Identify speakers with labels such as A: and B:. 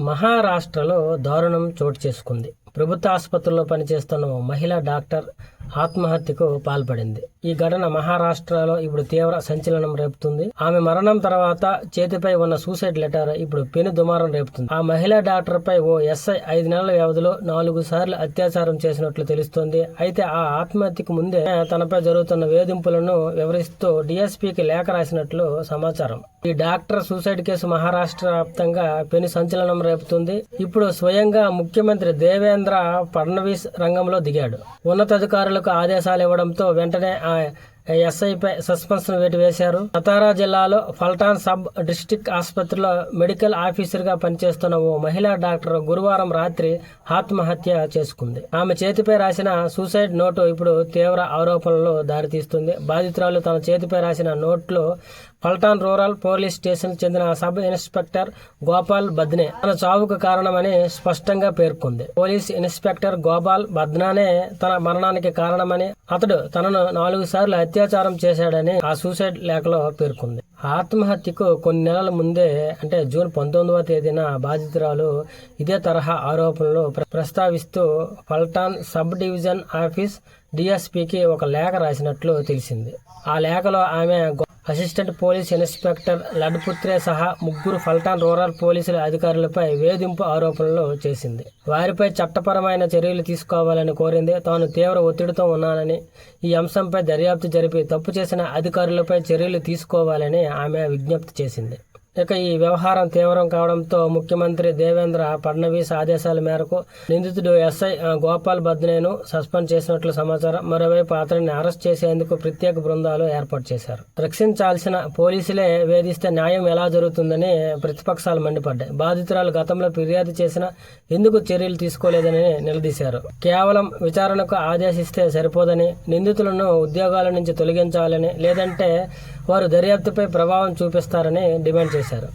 A: మహారాష్ట్రలో దారుణం చోటు చేసుకుంది. ప్రభుత్వ ఆసుపత్రిలో పనిచేస్తున్న ఓ మహిళా డాక్టర్ ఆత్మహత్యకు పాల్పడింది. ఈ ఘటన మహారాష్ట్రలో ఇప్పుడు తీవ్ర సంచలనం రేపుతుంది. ఆమె మరణం తర్వాత చేతిపై ఉన్న సూసైడ్ లెటర్ ఇప్పుడు పెను దుమారం రేపుతుంది. ఆ మహిళా డాక్టర్ పై ఓ ఎస్ఐ 5 నెలల వ్యవధిలో 4 సార్లు అత్యాచారం చేసినట్లు తెలుస్తోంది. అయితే ఆ ఆత్మహత్యకు ముందే తనపై జరుగుతున్న వేధింపులను వివరిస్తూ డీఎస్పీకి లేఖ రాసినట్లు సమాచారం. ఈ డాక్టర్ సూసైడ్ కేసు మహారాష్ట్ర వ్యాప్తంగా పెను సంచలనం రేపుతుంది. ఇప్పుడు స్వయంగా ముఖ్యమంత్రి దేవేంద్ర ఫడ్నవీస్ రంగంలో దిగాడు. ఉన్నతాధికారులకు ఆదేశాలు ఇవ్వడంతో వెంటనే ఆ ఎస్ఐపై సస్పెన్షన్ వేటు వేశారు. సతారా జిల్లాలో ఫల్టాన్ సబ్ డిస్టిక్ ఆసుపత్రిలో మెడికల్ ఆఫీసర్ గా పనిచేస్తున్న ఓ మహిళా డాక్టర్ గురువారం రాత్రి ఆత్మహత్య చేసుకుంది. ఆమె చేతిపై రాసిన సూసైడ్ నోటు ఇప్పుడు తీవ్ర ఆరోపణలు దారితీస్తుంది. బాధితురాలు తన చేతిపై రాసిన నోట్లో ఫల్టాన్ రూరల్ పోలీస్ స్టేషన్ చెందిన సబ్ ఇన్స్పెక్టర్ గోపాల్ బద్నే తన చావుకు కారణమని స్పష్టంగా పేర్కొంది. పోలీస్ ఇన్స్పెక్టర్ గోపాల్ బద్నానే తన మరణానికి కారణమని, అతడు తనను 4 సార్లు అత్యాచారం చేశాడని ఆ సూసైడ్ లేఖలో పేర్కొంది. ఆత్మహత్యకు కొన్ని నెలల ముందే అంటే జూన్ 19వ తేదీన బాధితురాలు ఇదే తరహా ఆరోపణలు ప్రస్తావిస్తూ ఫల్టాన్ సబ్ డివిజన్ ఆఫీస్ డీఎస్పీకి ఒక లేఖ రాసినట్లు తెలిసింది. ఆ లేఖలో ఆమె అసిస్టెంట్ పోలీస్ ఇన్స్పెక్టర్ లడ్పుత్రే సహా 3 ఫల్టాన్ రూరల్ పోలీసుల అధికారులపై వేధింపు ఆరోపణలు చేసింది. వారిపై చట్టపరమైన చర్యలు తీసుకోవాలని కోరింది. తాను తీవ్ర ఒత్తిడితో ఉన్నానని, ఈ అంశంపై దర్యాప్తు జరిపి తప్పు చేసిన అధికారులపై చర్యలు తీసుకోవాలని ఆమె విజ్ఞప్తి చేసింది. ఇక ఈ వ్యవహారం తీవ్రం కావడంతో ముఖ్యమంత్రి దేవేంద్ర ఫడ్నవీస్ ఆదేశాల మేరకు నిందితుడు ఎస్ఐ గోపాల్ బద్నేను సస్పెండ్ చేసినట్లు సమాచారం. మరోవైపు అతడిని అరెస్ట్ చేసేందుకు ప్రత్యేక బృందాలు ఏర్పాటు చేశారు. రక్షించాల్సిన పోలీసులే వేధిస్తే న్యాయం ఎలా జరుగుతుందని ప్రతిపక్షాలు మండిపడ్డాయి. బాధితురాలు గతంలో ఫిర్యాదు చేసినా ఎందుకు చర్యలు తీసుకోలేదని నిలదీశారు. కేవలం విచారణకు ఆదేశిస్తే సరిపోదని, నిందితులను ఉద్యోగాల నుంచి తొలగించాలని, లేదంటే వారు దర్యాప్తుపై ప్రభావం చూపిస్తారని డిమాండ్ చేశారు.